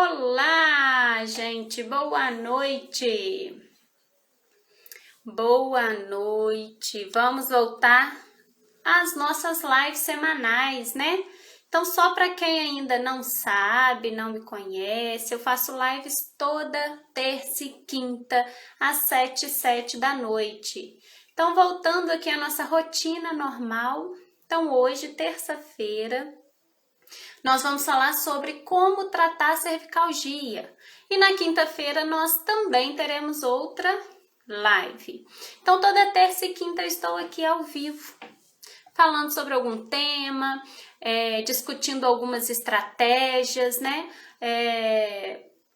Olá, gente, boa noite. Boa noite. Vamos voltar às nossas lives semanais, né? Então, só para quem ainda não sabe, não me conhece, eu faço lives toda terça e quinta às 7h07 da noite. Então, voltando aqui à nossa rotina normal. Então, hoje, terça-feira, nós vamos falar sobre como tratar a cervicalgia. E na quinta-feira nós também teremos outra live. Então, toda terça e quinta eu estou aqui ao vivo, falando sobre algum tema, discutindo algumas estratégias, né?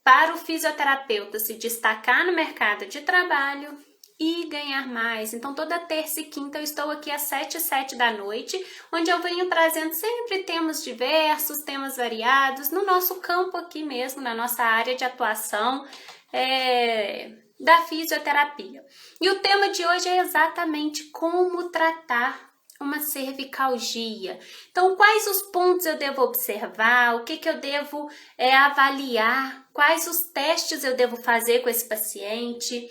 Para o fisioterapeuta se destacar no mercado de trabalho e ganhar mais. Então, toda terça e quinta eu estou aqui às 7h07 da noite, onde eu venho trazendo sempre temas diversos, temas variados, no nosso campo aqui mesmo, na nossa área de atuação da fisioterapia. E o tema de hoje é exatamente como tratar uma cervicalgia. Então, quais os pontos eu devo observar, o que eu devo avaliar, quais os testes eu devo fazer com esse paciente,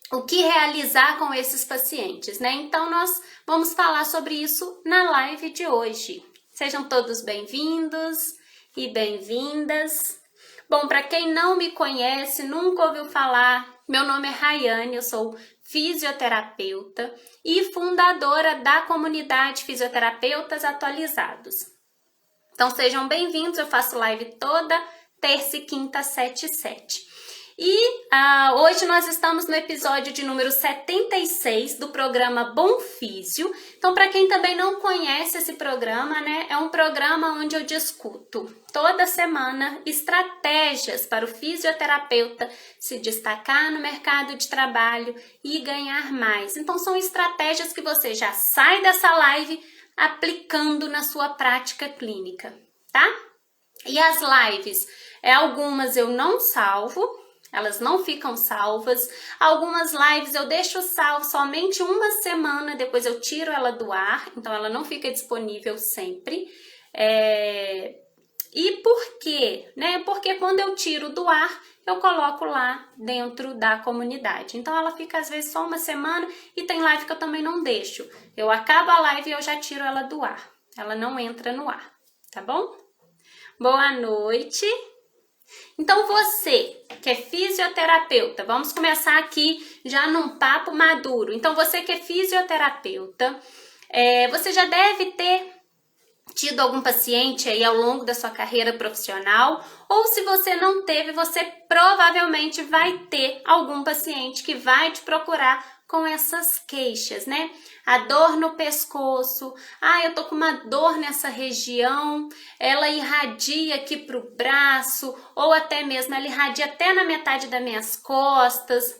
o que realizar com esses pacientes, né? Então, nós vamos falar sobre isso na live de hoje. Sejam todos bem-vindos e bem-vindas. Bom, para quem não me conhece, nunca ouviu falar, meu nome é Rayane, eu sou fisioterapeuta e fundadora da comunidade Fisioterapeutas Atualizados. Então, sejam bem-vindos, eu faço live toda terça e quinta, 7h07. E hoje nós estamos no episódio de número 76 do programa Bom Físio. Então, para quem também não conhece esse programa, né, é um programa onde eu discuto toda semana estratégias para o fisioterapeuta se destacar no mercado de trabalho e ganhar mais. Então, são estratégias que você já sai dessa live aplicando na sua prática clínica, tá? E as lives, algumas eu não salvo, elas não ficam salvas. Algumas lives eu deixo salvo somente uma semana, depois eu tiro ela do ar, então ela não fica disponível sempre. E por quê? Né? Porque quando eu tiro do ar, eu coloco lá dentro da comunidade. Então ela fica às vezes só uma semana e tem live que eu também não deixo. Eu acabo a live e eu já tiro ela do ar. Ela não entra no ar, tá bom? Boa noite! Então você que é fisioterapeuta, vamos começar aqui já num papo maduro. Então você que é fisioterapeuta, você já deve ter tido algum paciente aí ao longo da sua carreira profissional, ou se você não teve, você provavelmente vai ter algum paciente que vai te procurar com essas queixas, né? A dor no pescoço, eu tô com uma dor nessa região, ela irradia aqui pro braço, ou até mesmo ela irradia até na metade das minhas costas,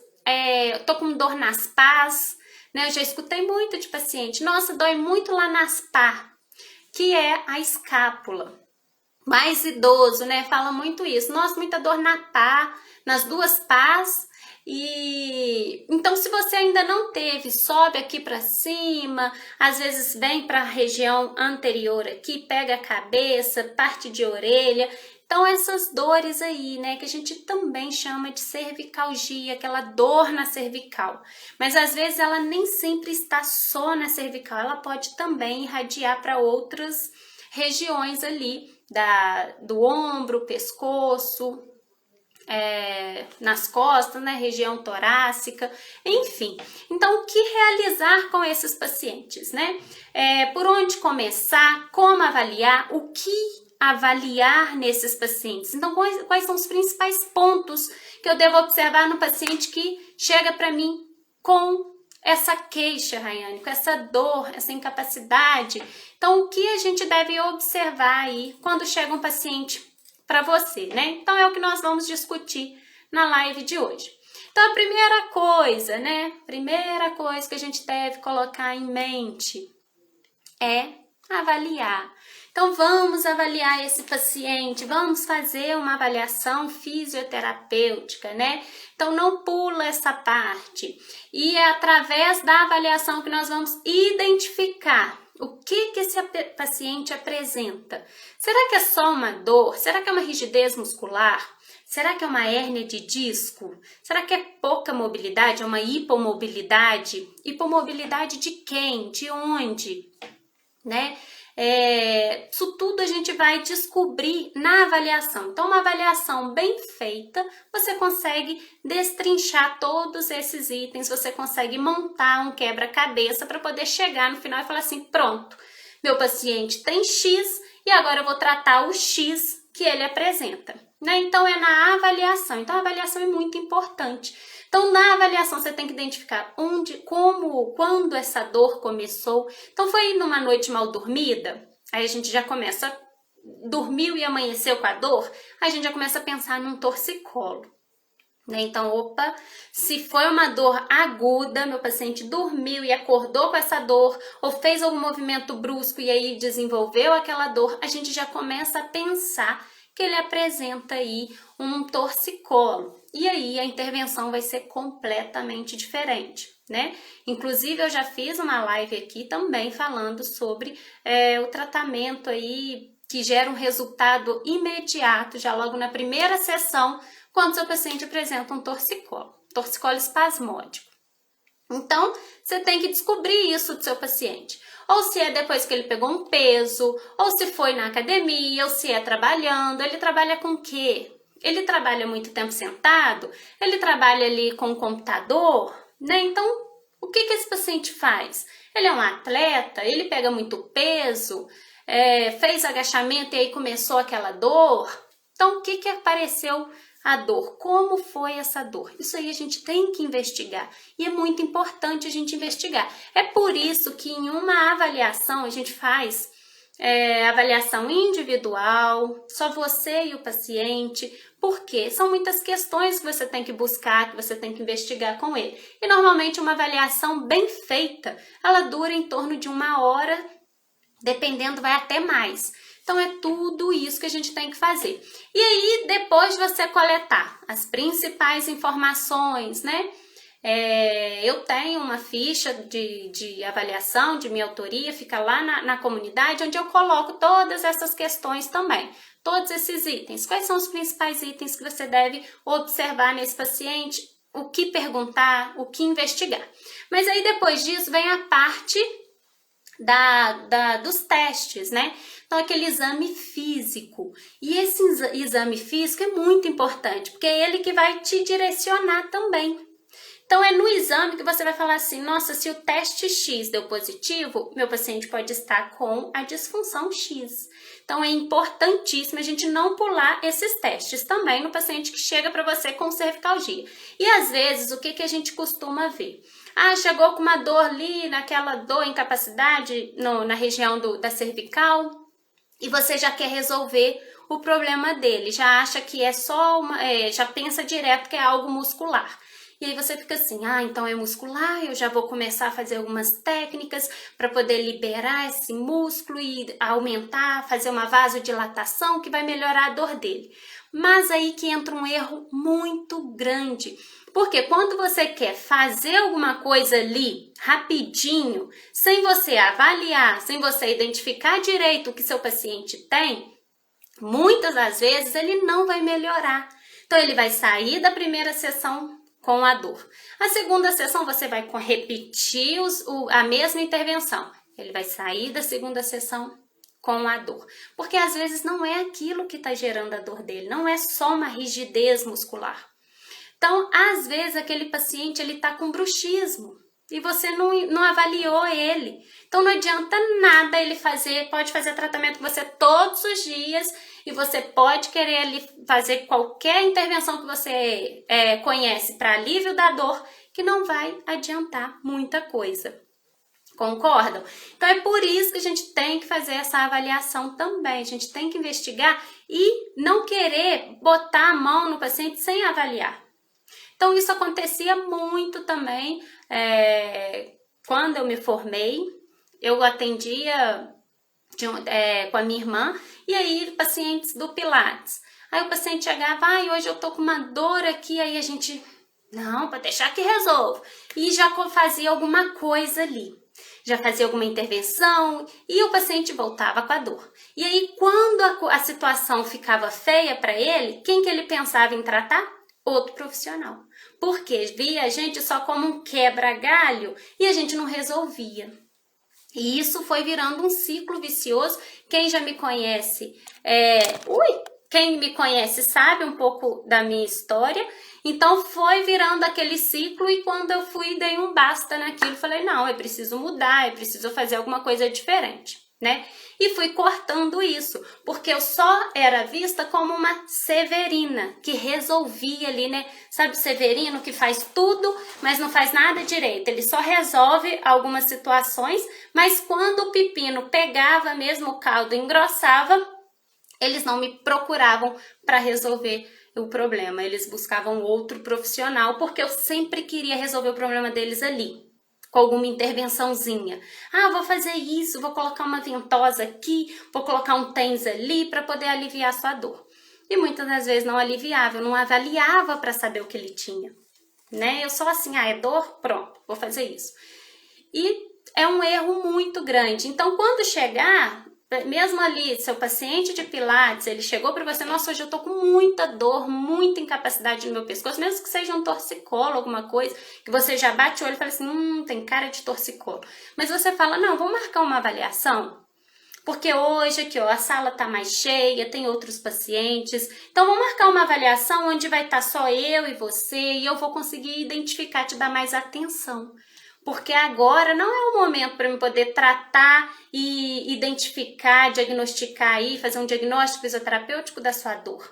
eu tô com dor nas pás, né? Eu já escutei muito de paciente, nossa, dói muito lá nas pás, que é a escápula. Mais idoso, né? Fala muito isso. Nossa, muita dor na pá, nas duas pás. E então, se você ainda não teve, sobe aqui para cima, às vezes vem para a região anterior aqui, pega a cabeça, parte de orelha. Então, essas dores aí, né, que a gente também chama de cervicalgia, aquela dor na cervical. Mas às vezes ela nem sempre está só na cervical, ela pode também irradiar para outras regiões ali do ombro, pescoço, nas costas, né, região torácica, enfim. Então, o que realizar com esses pacientes, né? Por onde começar, como avaliar, o que avaliar nesses pacientes. Então, quais são os principais pontos que eu devo observar no paciente que chega para mim com essa queixa, Rayane, com essa dor, essa incapacidade? Então, o que a gente deve observar aí quando chega um paciente para você, né? Então, é o que nós vamos discutir na live de hoje. Então, a primeira coisa, né? Primeira coisa que a gente deve colocar em mente é avaliar. Então, vamos avaliar esse paciente, vamos fazer uma avaliação fisioterapêutica, né? Então, não pula essa parte. E é através da avaliação que nós vamos identificar o que esse paciente apresenta. Será que é só uma dor? Será que é uma rigidez muscular? Será que é uma hérnia de disco? Será que é pouca mobilidade? É uma hipomobilidade? Hipomobilidade de quem? De onde? Né? Isso tudo a gente vai descobrir na avaliação. Então, uma avaliação bem feita, você consegue destrinchar todos esses itens, você consegue montar um quebra-cabeça para poder chegar no final e falar assim, pronto, meu paciente tem X e agora eu vou tratar o X que ele apresenta. Né? Então, é na avaliação. Então, a avaliação é muito importante. Então, na avaliação, você tem que identificar onde, como, quando essa dor começou. Então, foi numa noite mal dormida, aí a gente já começa, dormiu e amanheceu com a dor, aí a gente já começa a pensar num torcicolo. Né? Então, opa, se foi uma dor aguda, meu paciente dormiu e acordou com essa dor, ou fez algum movimento brusco e aí desenvolveu aquela dor, a gente já começa a pensar que ele apresenta aí um torcicolo. E aí a intervenção vai ser completamente diferente, né? Inclusive eu já fiz uma live aqui também falando sobre o tratamento aí que gera um resultado imediato, já logo na primeira sessão, quando seu paciente apresenta um torcicolo espasmódico. Então, você tem que descobrir isso do seu paciente. Ou se é depois que ele pegou um peso, ou se foi na academia, ou se é trabalhando. Ele trabalha com o quê? Ele trabalha muito tempo sentado? Ele trabalha ali com o computador? Né? Então, o que esse paciente faz? Ele é um atleta? Ele pega muito peso? Fez agachamento e aí começou aquela dor? Então, o que apareceu a dor? Como foi essa dor? Isso aí a gente tem que investigar e é muito importante a gente investigar. É por isso que em uma avaliação a gente faz avaliação individual, só você e o paciente, porque são muitas questões que você tem que buscar, que você tem que investigar com ele. E normalmente uma avaliação bem feita, ela dura em torno de 1 hora, dependendo vai até mais. Então, é tudo isso que a gente tem que fazer. E aí, depois de você coletar as principais informações, né? Eu tenho uma ficha de avaliação, de minha autoria, fica lá na comunidade, onde eu coloco todas essas questões também. Todos esses itens. Quais são os principais itens que você deve observar nesse paciente? O que perguntar, o que investigar. Mas aí, depois disso, vem a parte dos testes, né? Então, aquele exame físico. E esse exame físico é muito importante, porque é ele que vai te direcionar também. Então, é no exame que você vai falar assim, nossa, se o teste X deu positivo, meu paciente pode estar com a disfunção X. Então, é importantíssimo a gente não pular esses testes também no paciente que chega para você com cervicalgia. E, às vezes, o que a gente costuma ver? Chegou com uma dor ali, naquela dor, incapacidade na região da cervical, e você já quer resolver o problema dele, já acha que é só já pensa direto que é algo muscular. E aí você fica assim, então é muscular, eu já vou começar a fazer algumas técnicas para poder liberar esse músculo e aumentar, fazer uma vasodilatação que vai melhorar a dor dele. Mas aí que entra um erro muito grande, porque quando você quer fazer alguma coisa ali, rapidinho, sem você avaliar, sem você identificar direito o que seu paciente tem, muitas das vezes ele não vai melhorar. Então ele vai sair da primeira sessão com a dor. A segunda sessão você vai repetir a mesma intervenção. Ele vai sair da segunda sessão com a dor. Porque às vezes não é aquilo que está gerando a dor dele, não é só uma rigidez muscular. Então, às vezes aquele paciente ele está com bruxismo e você não avaliou ele. Então não adianta nada ele pode fazer tratamento com você todos os dias e você pode querer ali fazer qualquer intervenção que você conhece para alívio da dor, que não vai adiantar muita coisa. Concordam? Então é por isso que a gente tem que fazer essa avaliação também. A gente tem que investigar e não querer botar a mão no paciente sem avaliar. Então isso acontecia muito também quando eu me formei. Eu atendia com a minha irmã e aí pacientes do Pilates. Aí o paciente chegava, hoje eu tô com uma dor aqui, aí a gente, não, para deixar que resolvo. E já fazia alguma coisa ali. já fazia alguma intervenção e o paciente voltava com a dor. E aí, quando a situação ficava feia para ele, quem que ele pensava em tratar? Outro profissional. Porque via a gente só como um quebra-galho e a gente não resolvia. E isso foi virando um ciclo vicioso. Quem já me conhece, quem me conhece sabe um pouco da minha história. Então foi virando aquele ciclo e quando eu fui dei um basta naquilo, falei, não, eu preciso mudar, eu preciso fazer alguma coisa diferente, né? E fui cortando isso, porque eu só era vista como uma Severina, que resolvia ali, né? Sabe o Severino que faz tudo, mas não faz nada direito. Ele só resolve algumas situações, mas quando o pepino pegava mesmo o caldo, engrossava, eles não me procuravam para resolver o problema. Eles buscavam outro profissional, porque eu sempre queria resolver o problema deles ali, com alguma intervençãozinha. Ah, vou fazer isso, vou colocar uma ventosa aqui, vou colocar um TENS ali para poder aliviar a sua dor. E muitas das vezes não aliviava, eu não avaliava para saber o que ele tinha, né? Eu só assim, é dor? Pronto, vou fazer isso. E é um erro muito grande. Então, quando chegar, mesmo ali, seu paciente de Pilates, ele chegou para você, nossa, hoje eu tô com muita dor, muita incapacidade no meu pescoço, mesmo que seja um torcicolo, alguma coisa, que você já bate o olho e fala assim, tem cara de torcicolo. Mas você fala, não, vou marcar uma avaliação, porque hoje aqui, ó, a sala tá mais cheia, tem outros pacientes, então vamos marcar uma avaliação onde vai estar só eu e você, e eu vou conseguir identificar, te dar mais atenção. Porque agora não é o momento para eu poder tratar e identificar, diagnosticar aí, fazer um diagnóstico fisioterapêutico da sua dor.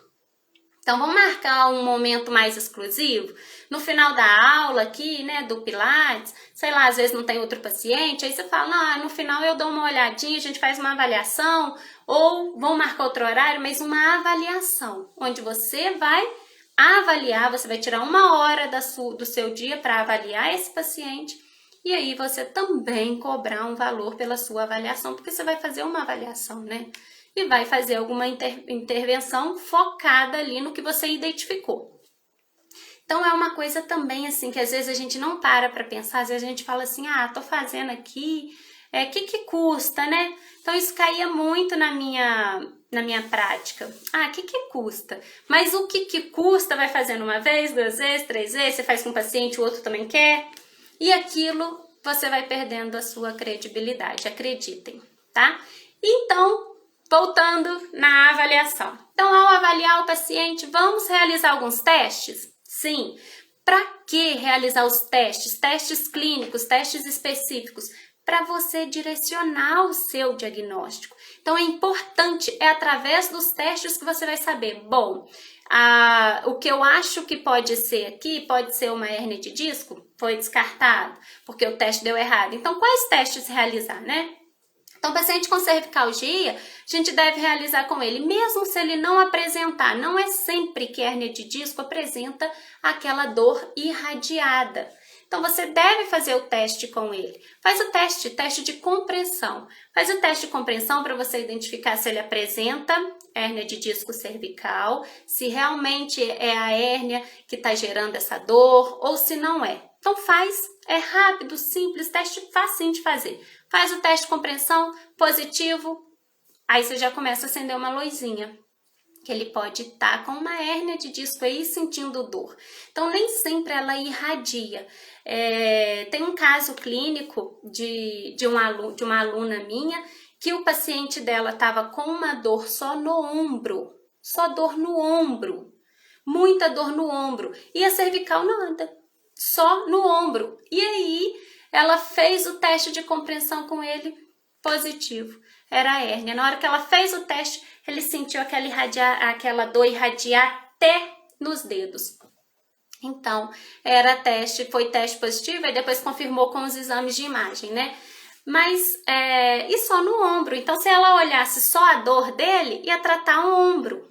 Então, vamos marcar um momento mais exclusivo? No final da aula aqui, né, do Pilates, sei lá, às vezes não tem outro paciente, aí você fala, no final eu dou uma olhadinha, a gente faz uma avaliação, ou vamos marcar outro horário, mas uma avaliação, onde você vai avaliar, você vai tirar 1 hora do seu dia para avaliar esse paciente, e aí você também cobrar um valor pela sua avaliação, porque você vai fazer uma avaliação, né? E vai fazer alguma intervenção focada ali no que você identificou. Então é uma coisa também assim, que às vezes a gente não para pensar, às vezes a gente fala assim, tô fazendo aqui, que custa, né? Então isso caía muito na minha prática. Que custa? Mas o que custa vai fazendo 1 vez, 2 vezes, 3 vezes, você faz com o paciente, o outro também quer. E aquilo você vai perdendo a sua credibilidade, acreditem, tá? Então, voltando na avaliação. Então, ao avaliar o paciente, vamos realizar alguns testes? Sim. Para que realizar os testes? Testes clínicos, testes específicos, para você direcionar o seu diagnóstico. Então, é importante, é através dos testes que você vai saber, bom, o que eu acho que pode ser aqui, pode ser uma hérnia de disco, foi descartado, porque o teste deu errado. Então, quais testes realizar, né? Então, paciente com cervicalgia, a gente deve realizar com ele, mesmo se ele não apresentar, não é sempre que a hérnia de disco apresenta aquela dor irradiada. Então, você deve fazer o teste com ele. Faz o teste de compressão. Faz o teste de compressão para você identificar se ele apresenta hérnia de disco cervical, se realmente é a hérnia que está gerando essa dor ou se não é. Então, é rápido, simples, teste facinho de fazer. Faz o teste de compressão, positivo, aí você já começa a acender uma luzinha, que ele pode estar com uma hérnia de disco aí sentindo dor. Então, nem sempre ela irradia. Tem um caso clínico de uma aluna minha, que o paciente dela estava com uma dor só no ombro, muita dor no ombro, e a cervical nada, só no ombro. E aí, ela fez o teste de compressão com ele, positivo, era a hérnia. Na hora que ela fez o teste, ele sentiu aquela dor irradiar até nos dedos. Então, foi teste positivo e depois confirmou com os exames de imagem, né? Mas, e só no ombro. Então, se ela olhasse só a dor dele, ia tratar o ombro.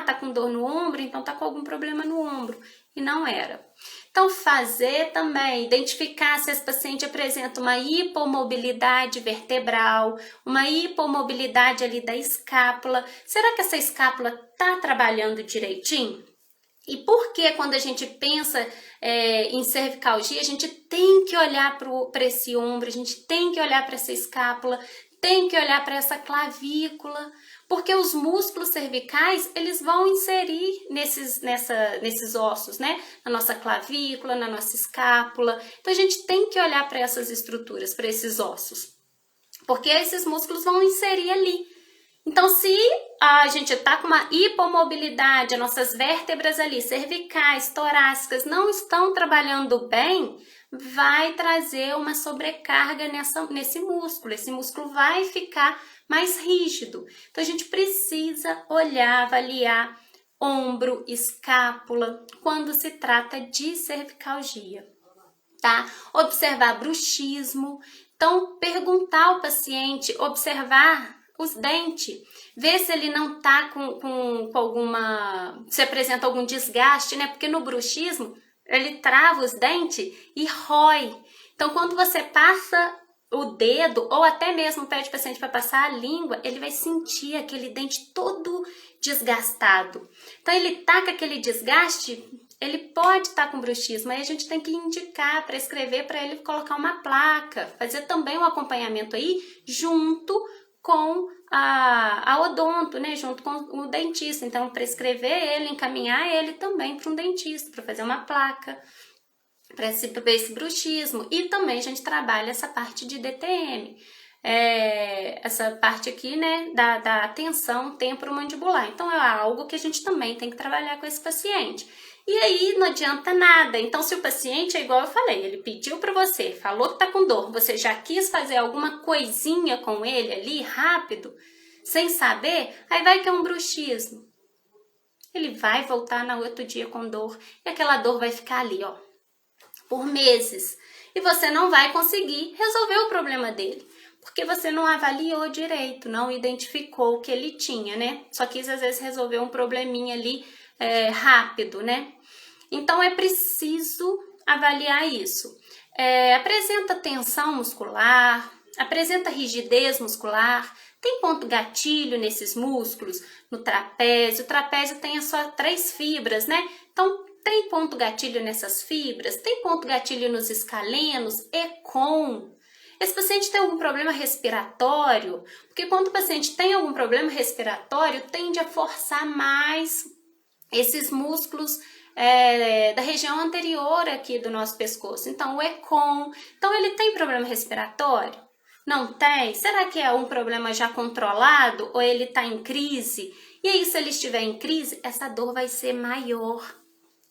Tá com dor no ombro, então tá com algum problema no ombro. E não era. Então, fazer também, identificar se esse paciente apresenta uma hipomobilidade vertebral, uma hipomobilidade ali da escápula. Será que essa escápula tá trabalhando direitinho? E por que quando a gente pensa em cervicalgia, a gente tem que olhar para esse ombro, a gente tem que olhar para essa escápula, tem que olhar para essa clavícula, porque os músculos cervicais, eles vão inserir nesses ossos, né? Na nossa clavícula, na nossa escápula. Então a gente tem que olhar para essas estruturas, para esses ossos, porque esses músculos vão inserir ali. Então, se a gente está com uma hipomobilidade, as nossas vértebras ali, cervicais, torácicas, não estão trabalhando bem, vai trazer uma sobrecarga nesse músculo. Esse músculo vai ficar mais rígido. Então, a gente precisa olhar, avaliar ombro, escápula, quando se trata de cervicalgia, tá? Observar bruxismo. Então, perguntar ao paciente, observar os dentes, ver se ele não tá com alguma, se apresenta algum desgaste, né? Porque no bruxismo, ele trava os dentes e rói. Então, quando você passa o dedo, ou até mesmo pede o paciente para passar a língua, ele vai sentir aquele dente todo desgastado. Então, ele tá com aquele desgaste, ele pode estar com bruxismo, aí a gente tem que indicar, prescrever para ele colocar uma placa, fazer também um acompanhamento aí junto com a odonto, né, junto com o dentista. Então, prescrever ele, encaminhar ele também para um dentista, para fazer uma placa, para esse bruxismo. E também a gente trabalha essa parte de DTM, essa parte aqui, né, da tensão temporomandibular. Então, é algo que a gente também tem que trabalhar com esse paciente. E aí não adianta nada. Então, se o paciente é igual eu falei, ele pediu para você, falou que tá com dor, você já quis fazer alguma coisinha com ele ali, rápido, sem saber, aí vai que é um bruxismo. Ele vai voltar no outro dia com dor e aquela dor vai ficar ali, ó, por meses. E você não vai conseguir resolver o problema dele, porque você não avaliou direito, não identificou o que ele tinha, né? Só quis às vezes resolver um probleminha ali rápido, né? Então é preciso avaliar isso. Apresenta tensão muscular, apresenta rigidez muscular, tem ponto gatilho nesses músculos, no trapézio. O trapézio tem as suas 3 fibras, né? Então tem ponto gatilho nessas fibras, tem ponto gatilho nos escalenos, Esse paciente tem algum problema respiratório, porque quando o paciente tem algum problema respiratório, tende a forçar mais esses músculos da região anterior aqui do nosso pescoço. Então, o ECOM. Então, ele tem problema respiratório? Não tem? Será que é um problema já controlado ou ele está em crise? E aí, se ele estiver em crise, essa dor vai ser maior.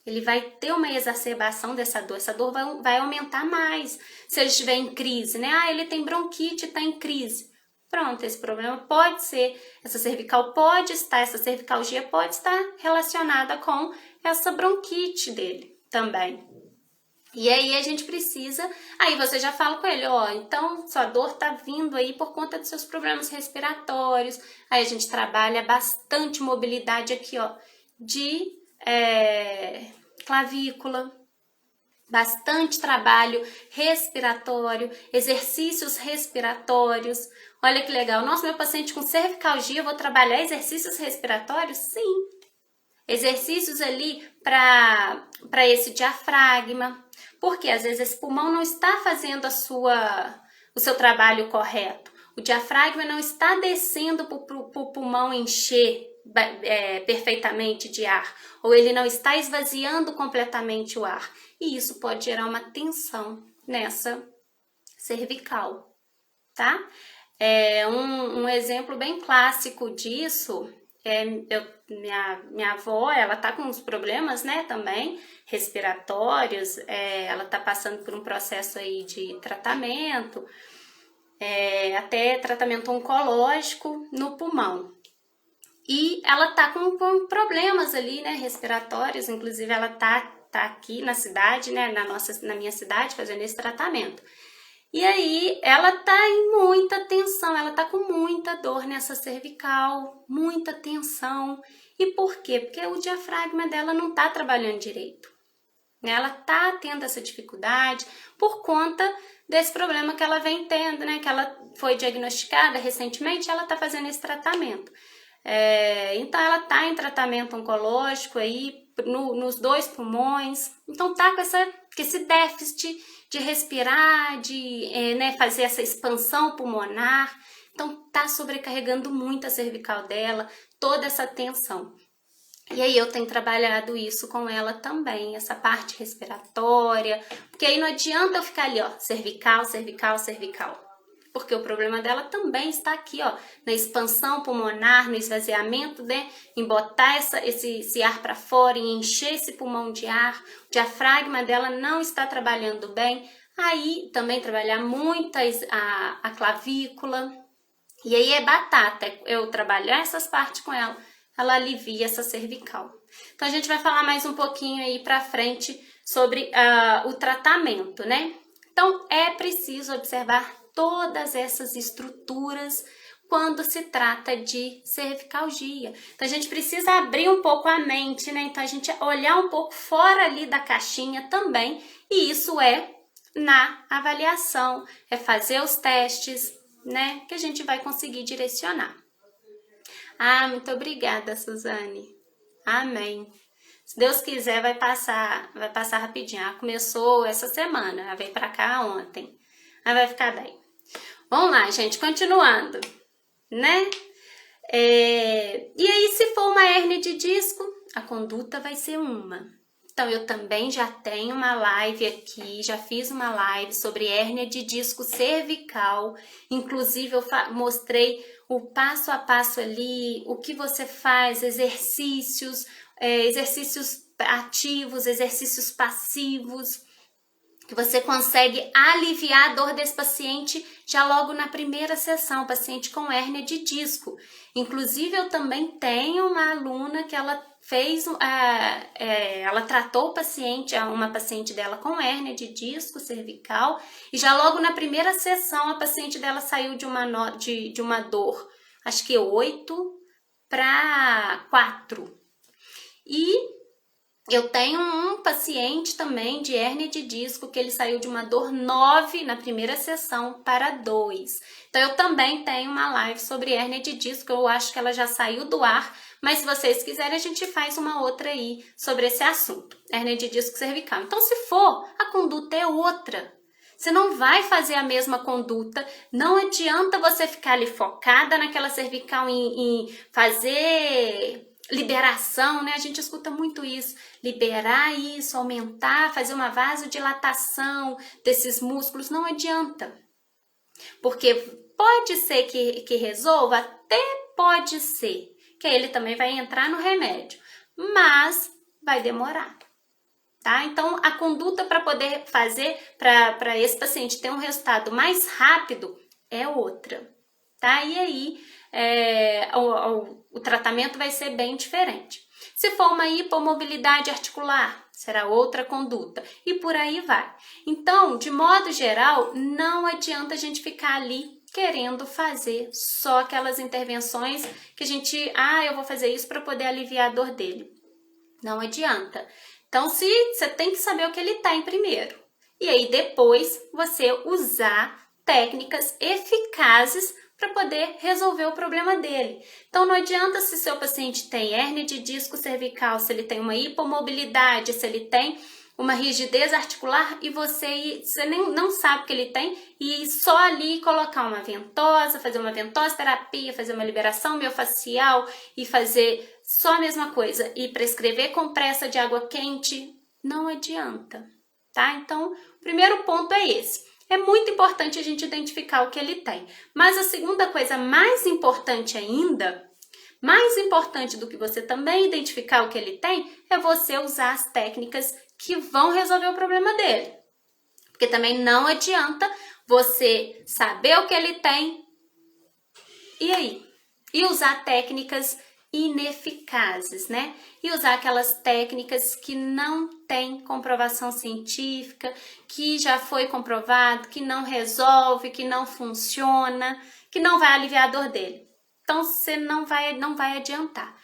Ele vai ter uma exacerbação dessa dor, essa dor vai aumentar mais. Se ele estiver em crise, né? Ele tem bronquite, está em crise. Pronto, esse problema pode ser, essa cervicalgia pode estar relacionada com essa bronquite dele também. E aí a gente precisa, aí você já fala com ele, ó, então sua dor tá vindo aí por conta dos seus problemas respiratórios. Aí a gente trabalha bastante mobilidade aqui, ó, de clavícula, bastante trabalho respiratório, exercícios respiratórios. Olha que legal. Nossa, meu paciente com cervicalgia, eu vou trabalhar exercícios respiratórios? Sim. Exercícios ali para esse diafragma. Porque às vezes esse pulmão não está fazendo o seu trabalho correto. O diafragma não está descendo para o pulmão encher perfeitamente de ar. Ou ele não está esvaziando completamente o ar. E isso pode gerar uma tensão nessa cervical, tá? Um exemplo bem clássico disso minha avó, ela tá com uns problemas, né, também respiratórios, ela tá passando por um processo aí de tratamento, até tratamento oncológico no pulmão. E ela tá com problemas ali, né, respiratórios, inclusive ela tá aqui na cidade, né, na minha cidade, fazendo esse tratamento. E aí, ela tá em muita tensão, ela tá com muita dor nessa cervical, muita tensão. E por quê? Porque o diafragma dela não tá trabalhando direito. Ela tá tendo essa dificuldade por conta desse problema que ela vem tendo, né? Que ela foi diagnosticada recentemente, ela tá fazendo esse tratamento. Então ela tá em tratamento oncológico aí nos 2 pulmões, então tá com esse déficit de respirar, de fazer essa expansão pulmonar, então tá sobrecarregando muito a cervical dela, toda essa tensão. E aí eu tenho trabalhado isso com ela também, essa parte respiratória, porque aí não adianta eu ficar ali, ó, cervical, cervical, cervical. Porque o problema dela também está aqui, ó, na expansão pulmonar, no esvaziamento, né, em botar esse ar para fora, em encher esse pulmão de ar. O diafragma dela não está trabalhando bem. Aí também trabalhar muito a clavícula. E aí é batata, eu trabalhar essas partes com ela alivia essa cervical. Então a gente vai falar mais um pouquinho aí pra frente sobre o tratamento, né? Então é preciso observar todas essas estruturas quando se trata de cervicalgia. Então a gente precisa abrir um pouco a mente, né? Então a gente olhar um pouco fora ali da caixinha também, e isso é na avaliação, é fazer os testes, né? Que a gente vai conseguir direcionar. Ah, muito obrigada, Suzane. Amém. Se Deus quiser, vai passar rapidinho. Ela começou essa semana, ela veio pra cá ontem. Aí vai ficar bem. Vamos lá, gente, continuando, né? E aí, se for uma hérnia de disco, a conduta vai ser uma. Então, eu também já tenho uma live aqui, já fiz uma live sobre hérnia de disco cervical. Inclusive, eu mostrei o passo a passo ali, o que você faz, exercícios ativos, exercícios passivos, que você consegue aliviar a dor desse paciente já logo na primeira sessão, paciente com hérnia de disco. Inclusive, eu também tenho uma aluna que ela ela tratou o paciente, uma paciente dela com hérnia de disco cervical, e já logo na primeira sessão a paciente dela saiu de uma dor, acho que 8 para 4. E eu tenho um paciente também de hérnia de disco que ele saiu de uma dor 9 na primeira sessão para 2. Então eu também tenho uma live sobre hérnia de disco, eu acho que ela já saiu do ar, mas se vocês quiserem a gente faz uma outra aí sobre esse assunto, hérnia de disco cervical. Então se for, a conduta é outra. Você não vai fazer a mesma conduta, não adianta você ficar ali focada naquela cervical em fazer liberação, né? A gente escuta muito isso, liberar isso, aumentar, fazer uma vasodilatação desses músculos, não adianta. Porque pode ser que resolva, até pode ser, que ele também vai entrar no remédio, mas vai demorar. Tá? Então, a conduta para poder fazer, para esse paciente ter um resultado mais rápido, é outra. Tá? E aí, o tratamento vai ser bem diferente. Se for uma hipomobilidade articular, será outra conduta. E por aí vai. Então, de modo geral, não adianta a gente ficar ali querendo fazer só aquelas intervenções que a gente, eu vou fazer isso para poder aliviar a dor dele. Não adianta. Então, você tem que saber o que ele tem primeiro. E aí, depois, você usar técnicas eficazes para poder resolver o problema dele. Então, não adianta se seu paciente tem hérnia de disco cervical, se ele tem uma hipomobilidade, se ele tem uma rigidez articular e você nem não sabe o que ele tem e só ali colocar uma ventosa, fazer uma ventosa-terapia, fazer uma liberação miofascial e fazer só a mesma coisa e prescrever compressa de água quente, não adianta, tá? Então, o primeiro ponto é esse. É muito importante a gente identificar o que ele tem. Mas a segunda coisa mais importante ainda, mais importante do que você também identificar o que ele tem, é você usar as técnicas que vão resolver o problema dele. Porque também não adianta você saber o que ele tem e aí? E usar técnicas ineficazes, né? E usar aquelas técnicas que não têm comprovação científica, que já foi comprovado, que não resolve, que não funciona, que não vai aliviar a dor dele. Então, você não vai adiantar.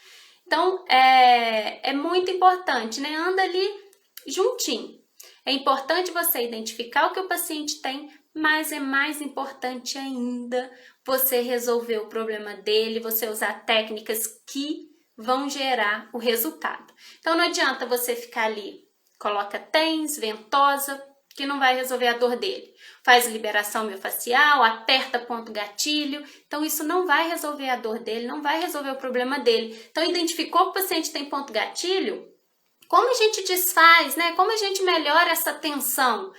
Então, é muito importante, né? Anda ali juntinho. É importante você identificar o que o paciente tem, mas é mais importante ainda você resolver o problema dele, você usar técnicas que vão gerar o resultado. Então não adianta você ficar ali, coloca TENS, ventosa, que não vai resolver a dor dele. Faz liberação miofascial, aperta ponto gatilho, então isso não vai resolver a dor dele, não vai resolver o problema dele. Então identificou que o paciente tem ponto gatilho, como a gente desfaz, né? Como a gente melhora essa tensão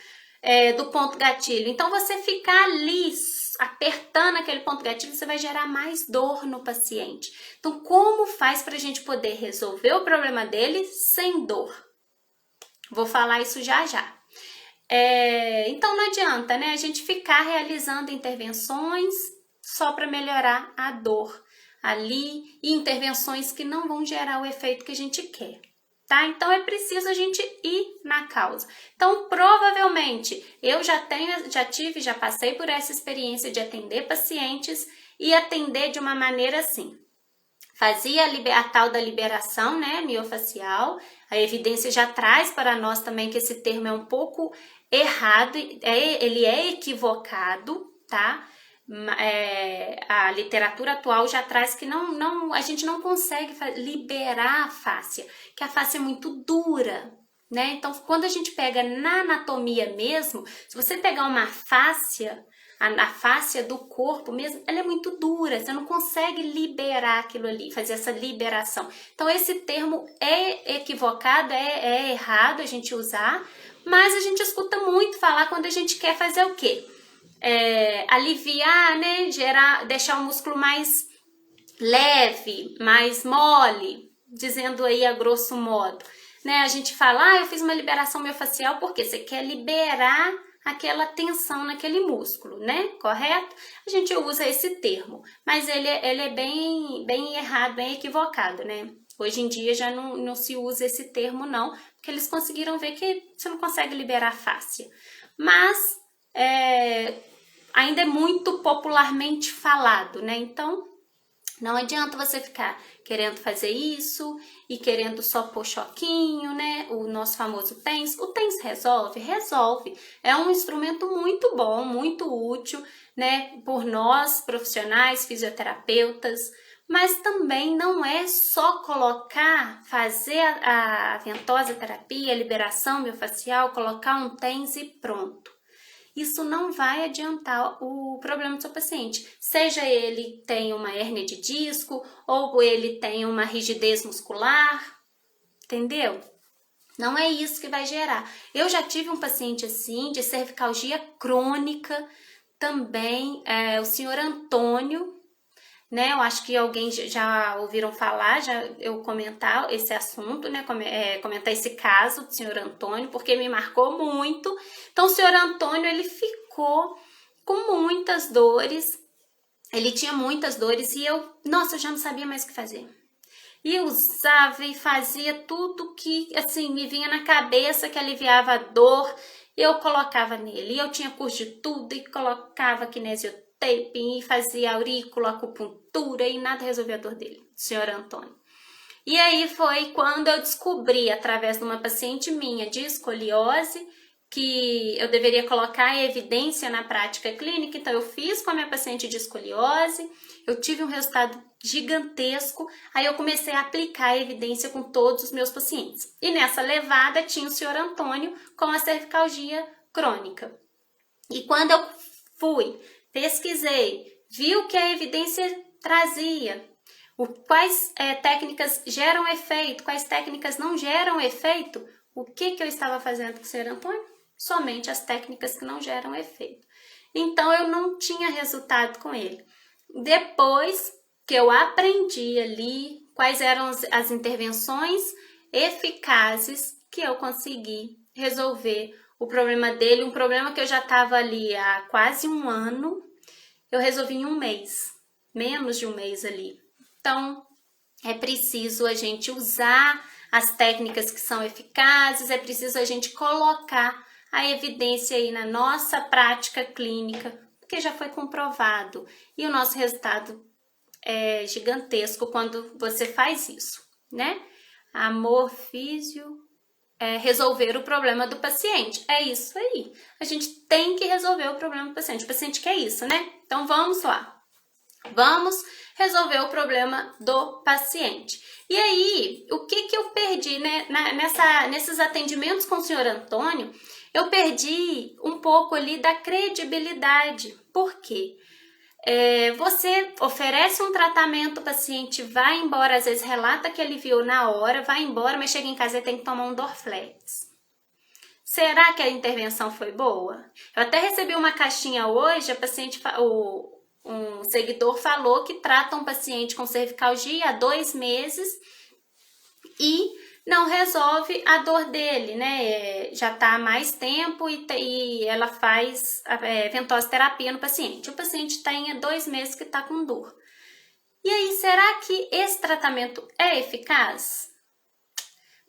do ponto gatilho? Então você ficar ali apertando aquele ponto gatilho, você vai gerar mais dor no paciente. Então como faz para a gente poder resolver o problema dele sem dor? Vou falar isso já já. Então não adianta, né, a gente ficar realizando intervenções só para melhorar a dor ali e intervenções que não vão gerar o efeito que a gente quer, tá? Então é preciso a gente ir na causa. Então provavelmente eu já passei por essa experiência de atender pacientes e atender de uma maneira assim. Fazia a tal da liberação, né, miofascial. A evidência já traz para nós também que esse termo é um pouco errado, ele é equivocado, tá? A literatura atual já traz que a gente não consegue liberar a fáscia, que a fáscia é muito dura, né? Então, quando a gente pega na anatomia mesmo, se você pegar uma fáscia, a fáscia do corpo mesmo, ela é muito dura, você não consegue liberar aquilo ali, fazer essa liberação. Então esse termo é equivocado, é errado a gente usar, mas a gente escuta muito falar quando a gente quer fazer o quê? Aliviar, né, deixar o músculo mais leve, mais mole, dizendo aí a grosso modo, né? A gente fala, eu fiz uma liberação miofascial porque você quer liberar aquela tensão naquele músculo, né? Correto? A gente usa esse termo, mas ele é bem errado, bem equivocado, né? Hoje em dia já não se usa esse termo não, porque eles conseguiram ver que você não consegue liberar a fáscia. Mas ainda é muito popularmente falado, né? Então não adianta você ficar querendo fazer isso e querendo só pôr choquinho, né? O nosso famoso TENS. O TENS resolve? Resolve. É um instrumento muito bom, muito útil, né? Por nós, profissionais, fisioterapeutas. Mas também não é só fazer a ventosa terapia, a liberação miofascial, colocar um TENS e pronto. Isso não vai adiantar o problema do seu paciente. Seja ele tenha uma hérnia de disco ou ele tenha uma rigidez muscular, entendeu? Não é isso que vai gerar. Eu já tive um paciente assim, de cervicalgia crônica, também, o senhor Antônio, né? Eu acho que alguém já ouviram falar, eu comentar esse assunto, né? Comentar esse caso do senhor Antônio, porque me marcou muito. Então, o senhor Antônio, ele ficou com muitas dores, ele tinha muitas dores e eu já não sabia mais o que fazer. E eu usava e fazia tudo que, assim, me vinha na cabeça que aliviava a dor, eu colocava nele. E eu tinha curso de tudo e colocava kinesioterapia, e fazia aurícula, acupuntura e nada resolvia a dor dele, senhor Antônio. E aí foi quando eu descobri, através de uma paciente minha de escoliose, que eu deveria colocar evidência na prática clínica. Então eu fiz com a minha paciente de escoliose, eu tive um resultado gigantesco, aí eu comecei a aplicar a evidência com todos os meus pacientes. E nessa levada tinha o senhor Antônio com a cervicalgia crônica. E quando eu pesquisei, vi o que a evidência trazia, quais técnicas geram efeito, quais técnicas não geram efeito, o que eu estava fazendo com o senhor Antônio? Somente as técnicas que não geram efeito. Então eu não tinha resultado com ele. Depois que eu aprendi ali quais eram as intervenções eficazes que eu consegui resolver o problema dele, um problema que eu já estava ali há quase um ano, eu resolvi em um mês, menos de um mês ali. Então, é preciso a gente usar as técnicas que são eficazes, é preciso a gente colocar a evidência aí na nossa prática clínica, porque já foi comprovado. E o nosso resultado é gigantesco quando você faz isso, né? Amor físio, resolver o problema do paciente. É isso aí. A gente tem que resolver o problema do paciente. O paciente quer isso, né? Então vamos lá. Vamos resolver o problema do paciente. E aí, o que eu perdi, né? Nesses atendimentos com o senhor Antônio, eu perdi um pouco ali da credibilidade. Por quê? Você oferece um tratamento, o paciente vai embora, às vezes relata que ele viu na hora, vai embora, mas chega em casa e tem que tomar um Dorflex. Será que a intervenção foi boa? Eu até recebi uma caixinha hoje, um seguidor falou que trata um paciente com cervicalgia há 2 meses e não resolve a dor dele, né? Já está há mais tempo e ela faz ventosa terapia no paciente. O paciente tem 2 meses que está com dor. E aí, será que esse tratamento é eficaz?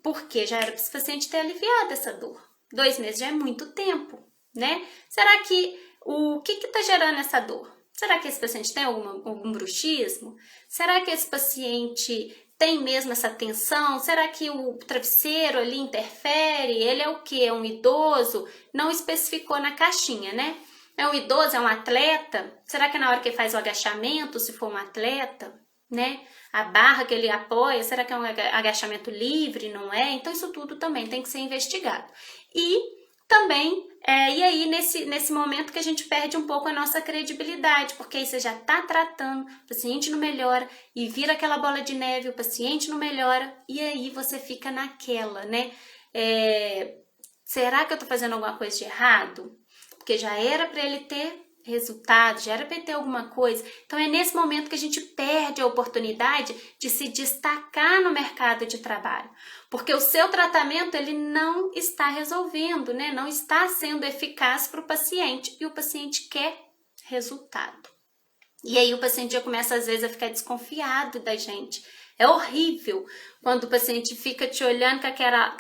Porque já era para esse paciente ter aliviado essa dor. 2 meses já é muito tempo, né? Será que o que está gerando essa dor? Será que esse paciente tem algum bruxismo? Será que esse paciente tem mesmo essa tensão? Será que o travesseiro ali interfere? Ele é o quê? É um idoso? Não especificou na caixinha, né? É um idoso? É um atleta? Será que na hora que ele faz o agachamento, se for um atleta, né? A barra que ele apoia, será que é um agachamento livre? Não é? Então isso tudo também tem que ser investigado. E também, e aí nesse momento que a gente perde um pouco a nossa credibilidade, porque aí você já está tratando, o paciente não melhora e vira aquela bola de neve, o paciente não melhora e aí você fica naquela, né? Será que eu estou fazendo alguma coisa de errado? Porque já era para ele ter resultado, já era para ter alguma coisa. Então é nesse momento que a gente perde a oportunidade de se destacar no mercado de trabalho, porque o seu tratamento ele não está resolvendo, né? Não está sendo eficaz para o paciente e o paciente quer resultado. E aí o paciente já começa às vezes a ficar desconfiado da gente. É horrível quando o paciente fica te olhando com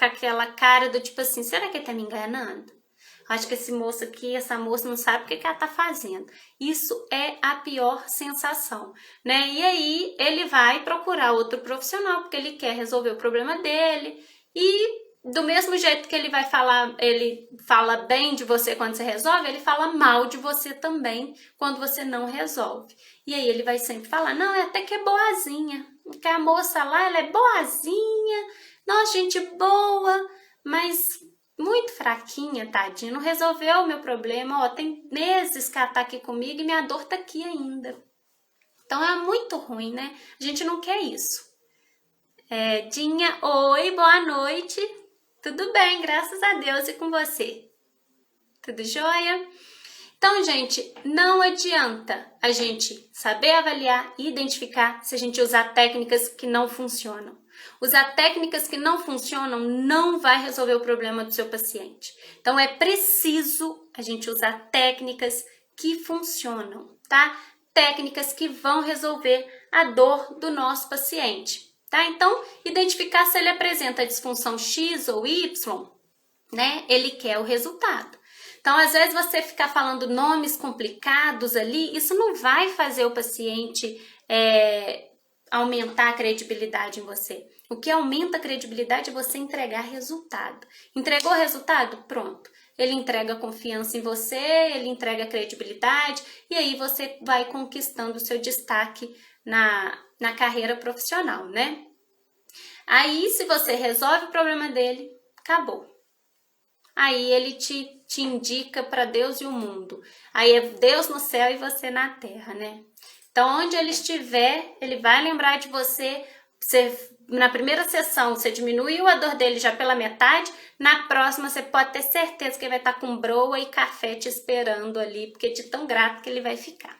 aquela cara do tipo assim, será que ele está me enganando? Acho que esse moço aqui, essa moça não sabe o que ela tá fazendo. Isso é a pior sensação, né? E aí ele vai procurar outro profissional porque ele quer resolver o problema dele e do mesmo jeito que ele vai falar, ele fala bem de você quando você resolve, ele fala mal de você também quando você não resolve. E aí ele vai sempre falar, não, é até que é boazinha, porque a moça lá, ela é boazinha, nossa, gente boa, mas muito fraquinha, tadinha, não resolveu o meu problema, ó, tem meses que ela tá aqui comigo e minha dor tá aqui ainda. Então é muito ruim, né? A gente não quer isso. Dinha, oi, boa noite. Tudo bem, graças a Deus, e com você? Tudo jóia? Então, gente, não adianta a gente saber avaliar e identificar se a gente usar técnicas que não funcionam. Usar técnicas que não funcionam não vai resolver o problema do seu paciente. Então, é preciso a gente usar técnicas que funcionam, tá? Técnicas que vão resolver a dor do nosso paciente, tá? Então, identificar se ele apresenta disfunção X ou Y, né? Ele quer o resultado. Então, às vezes você ficar falando nomes complicados ali, isso não vai fazer o paciente aumentar a credibilidade em você. O que aumenta a credibilidade é você entregar resultado. Entregou resultado? Pronto. Ele entrega confiança em você, ele entrega credibilidade e aí você vai conquistando o seu destaque na carreira profissional, né? Aí, se você resolve o problema dele, acabou. Aí ele te indica para Deus e o mundo. Aí é Deus no céu e você na terra, né? Então, onde ele estiver, ele vai lembrar de você. Na primeira sessão, você diminuiu a dor dele já pela metade. Na próxima, você pode ter certeza que ele vai estar com broa e café te esperando ali, porque de tão grato que ele vai ficar.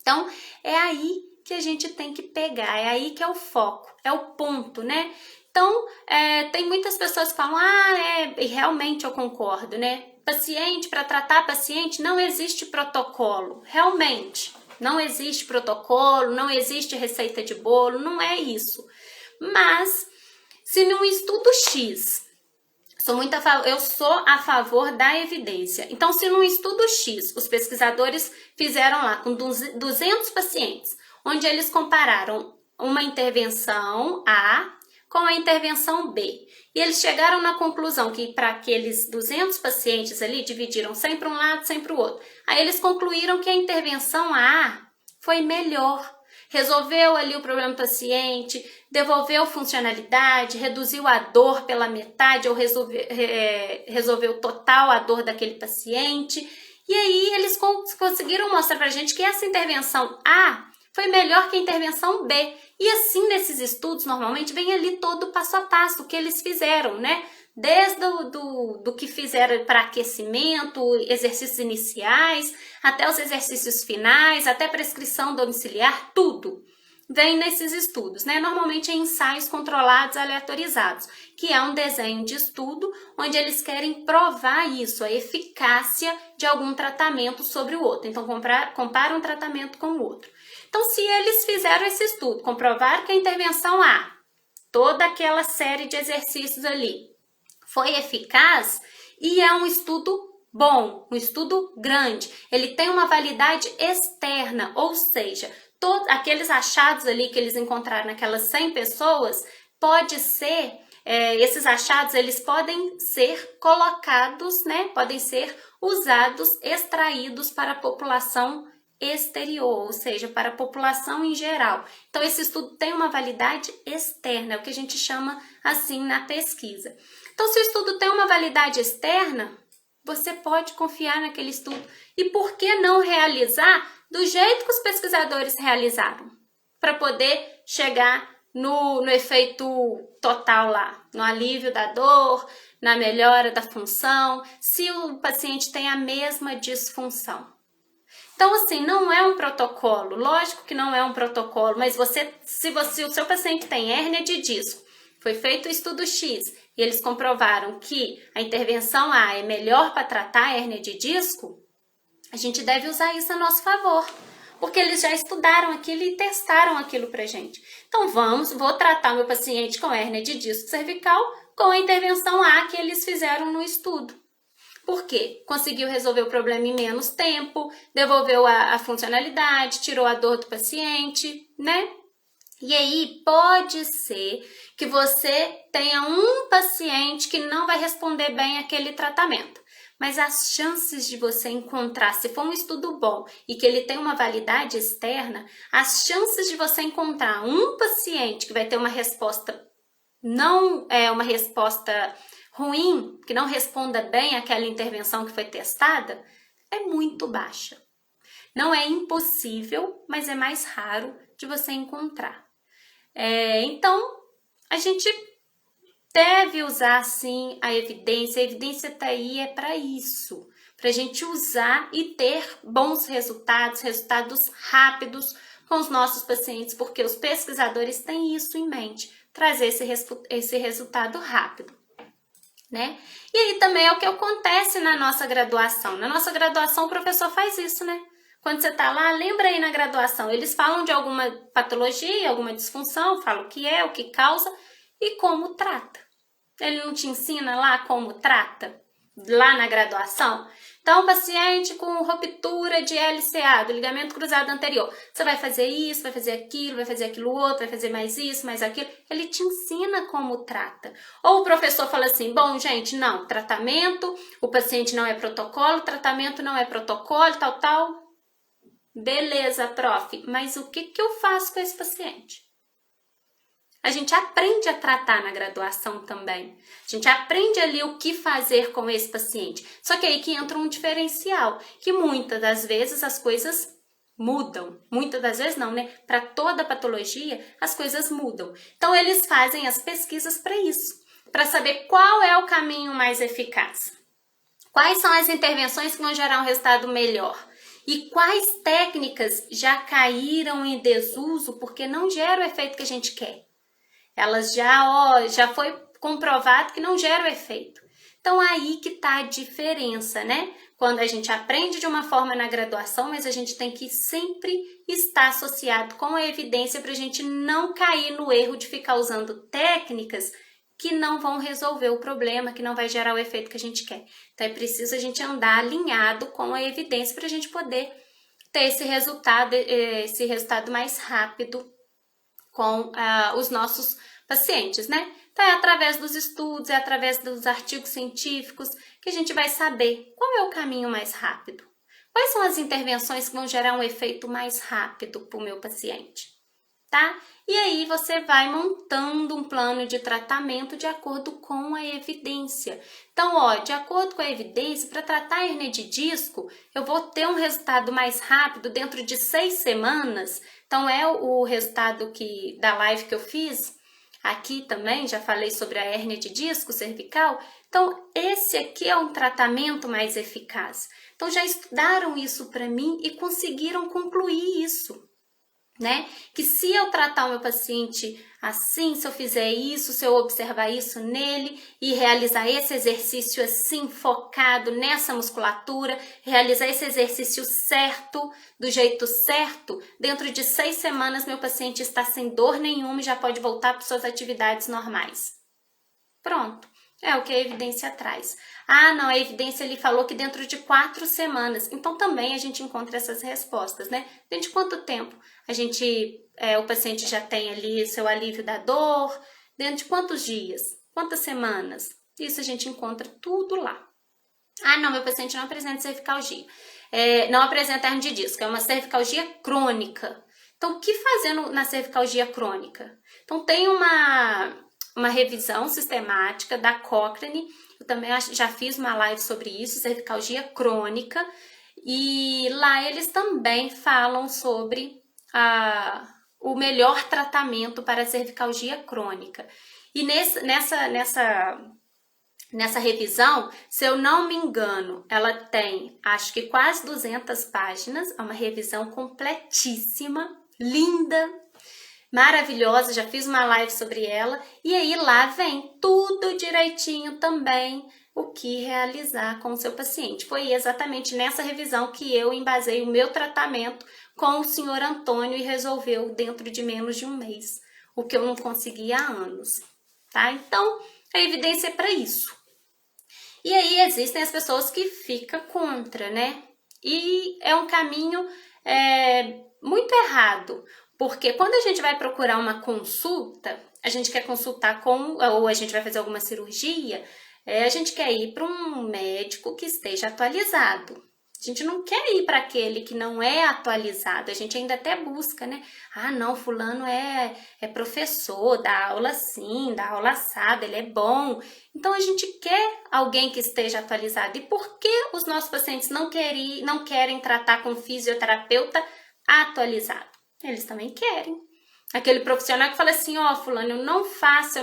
Então, é aí que a gente tem que pegar, é aí que é o foco, é o ponto, né? Então, tem muitas pessoas que falam, e realmente eu concordo, né? Para tratar paciente, não existe protocolo, realmente. Não existe protocolo, não existe receita de bolo, não é isso. Mas, se num estudo X, eu sou a favor da evidência. Então, se num estudo X, os pesquisadores fizeram lá com 200 pacientes, onde eles compararam uma intervenção A com a intervenção B. E eles chegaram na conclusão que para aqueles 200 pacientes ali, dividiram 100 para um lado, 100 para o outro. Aí eles concluíram que a intervenção A foi melhor. Resolveu ali o problema do paciente, devolveu funcionalidade, reduziu a dor pela metade ou resolveu total a dor daquele paciente. E aí eles conseguiram mostrar pra gente que essa intervenção A foi melhor que a intervenção B. E assim, nesses estudos, normalmente, vem ali todo o passo a passo, o que eles fizeram, né? Desde do que fizeram para aquecimento, exercícios iniciais, até os exercícios finais, até prescrição domiciliar, tudo vem nesses estudos, né? Normalmente em ensaios controlados aleatorizados, que é um desenho de estudo onde eles querem provar isso, a eficácia de algum tratamento sobre o outro. Então, compara um tratamento com o outro. Então, se eles fizeram esse estudo, comprovaram que a intervenção A, toda aquela série de exercícios ali, foi eficaz, e é um estudo bom, um estudo grande, ele tem uma validade externa, ou seja, todos aqueles achados ali que eles encontraram naquelas 100 pessoas, esses achados, eles podem ser colocados, né, podem ser usados, extraídos para a população exterior, ou seja, para a população em geral. Então, esse estudo tem uma validade externa, é o que a gente chama assim na pesquisa. Então, se o estudo tem uma validade externa, você pode confiar naquele estudo. E por que não realizar do jeito que os pesquisadores realizaram? Para poder chegar no efeito total lá, no alívio da dor, na melhora da função, se o paciente tem a mesma disfunção. Então, assim, não é um protocolo, lógico que não é um protocolo, mas se o seu paciente tem hérnia de disco, foi feito o estudo X e eles comprovaram que a intervenção A é melhor para tratar a hérnia de disco, a gente deve usar isso a nosso favor, porque eles já estudaram aquilo e testaram aquilo pra gente. Então, vou tratar meu paciente com hérnia de disco cervical com a intervenção A que eles fizeram no estudo. Por quê? Conseguiu resolver o problema em menos tempo, devolveu a funcionalidade, tirou a dor do paciente, né? E aí pode ser que você tenha um paciente que não vai responder bem àquele tratamento. Mas as chances de você encontrar, se for um estudo bom e que ele tem uma validade externa, as chances de você encontrar um paciente que vai ter uma resposta ruim, que não responda bem àquela intervenção que foi testada, é muito baixa. Não é impossível, mas é mais raro de você encontrar. Então, a gente deve usar, sim, a evidência. A evidência está aí, é para isso. Para a gente usar e ter bons resultados rápidos com os nossos pacientes, porque os pesquisadores têm isso em mente, trazer esse resultado rápido, né? E aí também é o que acontece na nossa graduação. Na nossa graduação, o professor faz isso, né? Quando você está lá, lembra aí na graduação, eles falam de alguma patologia, alguma disfunção, falam o que é, o que causa e como trata. Ele não te ensina lá como trata, lá na graduação? Então, paciente com ruptura de LCA, do ligamento cruzado anterior, você vai fazer isso, vai fazer aquilo outro, vai fazer mais isso, mais aquilo. Ele te ensina como trata. Ou o professor fala assim, bom, gente, não, tratamento, o paciente não é protocolo, tratamento não é protocolo, tal. Beleza, prof, mas o que eu faço com esse paciente? A gente aprende a tratar na graduação também. A gente aprende ali o que fazer com esse paciente. Só que aí que entra um diferencial, que muitas das vezes as coisas mudam. Muitas das vezes não, né? Para toda patologia, as coisas mudam. Então, eles fazem as pesquisas para isso, para saber qual é o caminho mais eficaz. Quais são as intervenções que vão gerar um resultado melhor? E quais técnicas já caíram em desuso porque não geram o efeito que a gente quer? Elas já foi comprovado que não geram efeito. Então, aí que está a diferença, né? Quando a gente aprende de uma forma na graduação, mas a gente tem que sempre estar associado com a evidência para a gente não cair no erro de ficar usando técnicas que não vão resolver o problema, que não vai gerar o efeito que a gente quer. Então, é preciso a gente andar alinhado com a evidência para a gente poder ter esse resultado mais rápido com os nossos pacientes, né? Então, é através dos estudos, é através dos artigos científicos que a gente vai saber qual é o caminho mais rápido, Quais são as intervenções que vão gerar um efeito mais rápido para o meu paciente? Tá? E aí você vai montando um plano de tratamento de acordo com a evidência. Então, ó, de acordo com a evidência, para tratar a hernia de disco, eu vou ter um resultado mais rápido dentro de 6 semanas. Então, é o resultado da live que eu fiz. Aqui também já falei sobre a hérnia de disco cervical. Então, esse aqui é um tratamento mais eficaz. Então, já estudaram isso para mim e conseguiram concluir isso, né? Que se eu tratar o meu paciente assim, se eu fizer isso, se eu observar isso nele e realizar esse exercício assim, focado nessa musculatura, realizar esse exercício certo, do jeito certo, dentro de 6 semanas meu paciente está sem dor nenhuma e já pode voltar para suas atividades normais. Pronto. É o que a evidência traz. Ah, não, a evidência ele falou que dentro de 4 semanas. Então também a gente encontra essas respostas, né? Dentro de quanto tempo o paciente já tem ali seu alívio da dor? Dentro de quantos dias? Quantas semanas? Isso a gente encontra tudo lá. Ah, não, meu paciente não apresenta cervicalgia. Não apresenta hernia de disco, é uma cervicalgia crônica. Então, o que fazer na cervicalgia crônica? Então, tem uma revisão sistemática da Cochrane. Eu também já fiz uma live sobre isso, cervicalgia crônica, e lá eles também falam sobre o melhor tratamento para a cervicalgia crônica. E nessa revisão, se eu não me engano, ela tem, acho que quase 200 páginas, é uma revisão completíssima, linda, maravilhosa, já fiz uma live sobre ela, e aí lá vem tudo direitinho também o que realizar com o seu paciente. Foi exatamente nessa revisão que eu embasei o meu tratamento com o senhor Antônio e resolveu dentro de menos de um mês, o que eu não conseguia há anos, tá? Então, a evidência é para isso. E aí existem as pessoas que ficam contra, né? E é um caminho muito errado, porque quando a gente vai procurar uma consulta, a gente quer consultar ou a gente vai fazer alguma cirurgia, a gente quer ir para um médico que esteja atualizado. A gente não quer ir para aquele que não é atualizado, a gente ainda até busca, né? Ah, não, fulano é professor, dá aula assim, dá aula assada, ele é bom. Então, a gente quer alguém que esteja atualizado. E por que os nossos pacientes não querem tratar com fisioterapeuta atualizado? Eles também querem. Aquele profissional que fala assim, ó, fulano, eu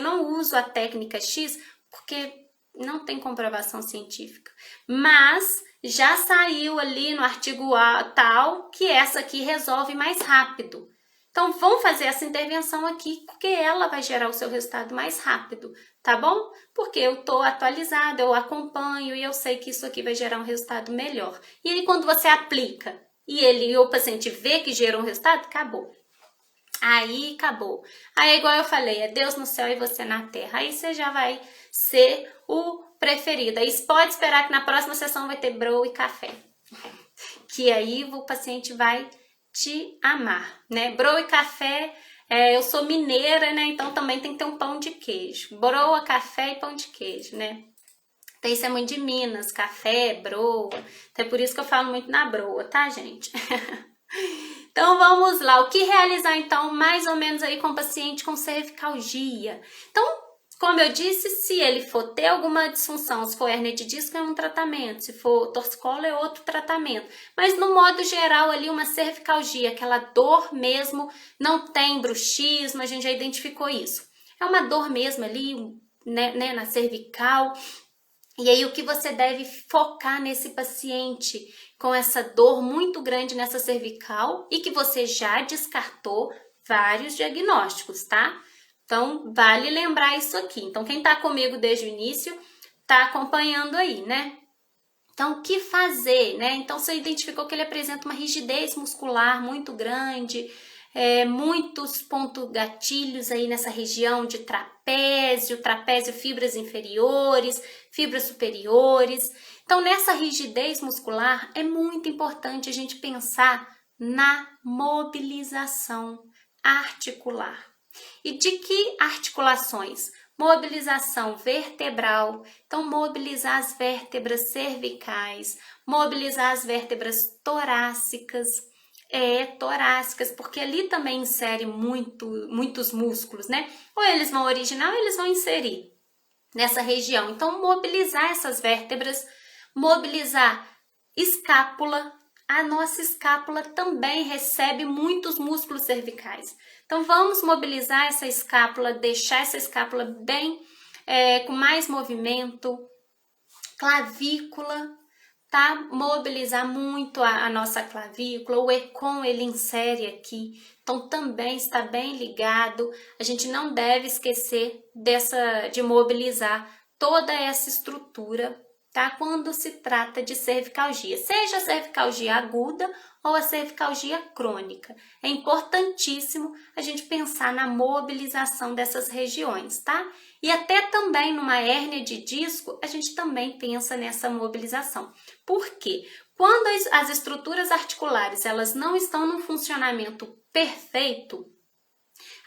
não uso a técnica X porque não tem comprovação científica. Mas já saiu ali no artigo tal que essa aqui resolve mais rápido. Então, vamos fazer essa intervenção aqui, porque ela vai gerar o seu resultado mais rápido, tá bom? Porque eu tô atualizada, eu acompanho e eu sei que isso aqui vai gerar um resultado melhor. E aí, quando você aplica e o paciente vê que gerou um resultado, acabou. Aí, acabou. Aí, igual eu falei, é Deus no céu e você na terra. Aí, você já vai ser o preferido. Aí, pode esperar que na próxima sessão vai ter broa e café. Que aí, o paciente vai te amar, né? Broa e café, eu sou mineira, né? Então, também tem que ter um pão de queijo. Broa, café e pão de queijo, né? Então, isso é muito de Minas, café, broa. Então, é por isso que eu falo muito na broa, tá, gente? Então, vamos lá. O que realizar, então, mais ou menos aí com o paciente com cervicalgia? Então, como eu disse, se ele for ter alguma disfunção, se for hérnia de disco, é um tratamento. Se for torcicolo, é outro tratamento. Mas, no modo geral, ali, uma cervicalgia, aquela dor mesmo, não tem bruxismo, a gente já identificou isso. É uma dor mesmo ali, né, na cervical. E aí, o que você deve focar nesse paciente com essa dor muito grande nessa cervical e que você já descartou vários diagnósticos, tá? Então, vale lembrar isso aqui. Então, quem tá comigo desde o início, tá acompanhando aí, né? Então, o que fazer, né? Então, você identificou que ele apresenta uma rigidez muscular muito grande, muitos pontos gatilhos aí nessa região de trapézio, fibras inferiores, fibras superiores. Então, nessa rigidez muscular, é muito importante a gente pensar na mobilização articular. E de que articulações? mobilização vertebral, então mobilizar as vértebras cervicais, mobilizar as vértebras torácicas, porque ali também insere muitos músculos, né? Ou eles vão originar ou eles vão inserir nessa região. Então, mobilizar essas vértebras, mobilizar escápula. A nossa escápula também recebe muitos músculos cervicais. Então, vamos mobilizar essa escápula, deixar essa escápula bem, com mais movimento. Clavícula, tá? Mobilizar muito a nossa clavícula. O ECOM, ele insere aqui. Então, também está bem ligado. A gente não deve esquecer de mobilizar toda essa estrutura, tá? Quando se trata de cervicalgia, seja a cervicalgia aguda ou a cervicalgia crônica. É importantíssimo a gente pensar na mobilização dessas regiões, tá? E até também numa hérnia de disco, a gente também pensa nessa mobilização. Por quê? Quando as estruturas articulares, elas não estão num funcionamento perfeito,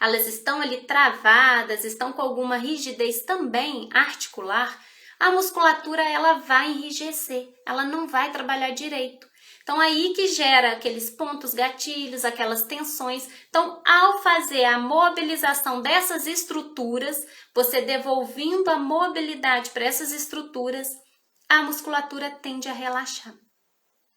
elas estão ali travadas, estão com alguma rigidez também articular, a musculatura ela vai enrijecer, ela não vai trabalhar direito. Então, aí que gera aqueles pontos gatilhos, aquelas tensões. Então, ao fazer a mobilização dessas estruturas, você devolvendo a mobilidade para essas estruturas, a musculatura tende a relaxar,